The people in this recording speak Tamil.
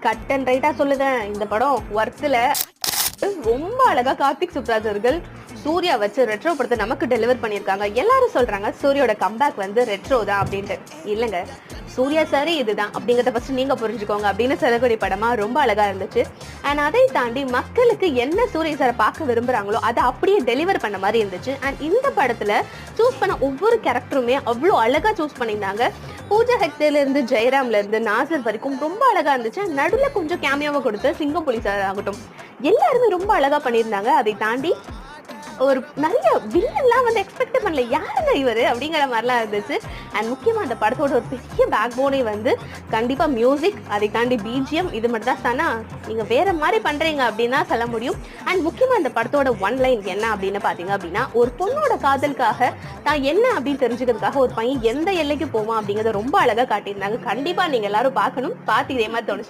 கட் அண்ட் ரைட்டா சொல்லுதேன், இந்த படம் ஒர்த்துல ரொம்ப அழகா கார்த்திக் சுப்ராஜ் அவர்கள் சூர்யா வச்சு ரெட்ரோ படத்தை நமக்கு டெலிவர் பண்ணியிருக்காங்க. எல்லாரும் சொல்றாங்க சூர்யாவோட கம்பேக் வந்து ரெட்ரோ தான் அப்படின்ட்டு. இல்லைங்க, சூர்யா சாரி இதுதான் அப்படிங்கிறத ஃபர்ஸ்ட் நீங்க புரிஞ்சுக்கோங்க அப்படின்னு சொல்லக்கூடிய படமா ரொம்ப அழகா இருந்துச்சு. அண்ட் அதை தாண்டி மக்களுக்கு என்ன சூர்யா சாரை பார்க்க விரும்புறாங்களோ அதை அப்படியே டெலிவர் பண்ண மாதிரி இருந்துச்சு. அண்ட் இந்த படத்துல சூஸ் பண்ண ஒவ்வொரு கேரக்டருமே அவ்வளோ அழகா சூஸ் பண்ணியிருந்தாங்க. பூஜா ஹெக்டேல இருந்து ஜெயராம்ல இருந்து நாசர் வரைக்கும் ரொம்ப அழகா இருந்துச்சு. நடுவில் கொஞ்சம் கேமியாவை கொடுத்து சிங்கம் போலீஸார் ஆகட்டும், எல்லாருமே ரொம்ப அழகா பண்ணியிருந்தாங்க. அதை தாண்டி ஒரு நிறைய வில்லன்லாம் வந்து எக்ஸ்பெக்ட் பண்ணல, யாருங்க இவரு அப்படிங்கிற மாதிரிலாம் இருந்துச்சு. அண்ட் முக்கியமா அந்த படத்தோட ஒரு பெரிய பேக் போனே வந்து கண்டிப்பா மியூசிக், அதை தாண்டி பிஜிஎம், இது மட்டும் தான் தானா நீங்க வேற மாதிரி பண்றீங்க அப்படின்னு தான் சொல்ல முடியும். அண்ட் முக்கியமா அந்த படத்தோட ஒன் லைன் என்ன அப்படின்னு பாத்தீங்க அப்படின்னா, ஒரு பொண்ணோட காதலுக்காக தான் என்ன அப்படின்னு தெரிஞ்சுக்கிறதுக்காக ஒரு பையன் எந்த எல்லைக்கு போவான் அப்படிங்கறத ரொம்ப அழகா காட்டியிருந்தாங்க. கண்டிப்பா நீங்க எல்லாரும் பார்க்கணும். பார்த்து இதே மாதிரி தோணுச்சு.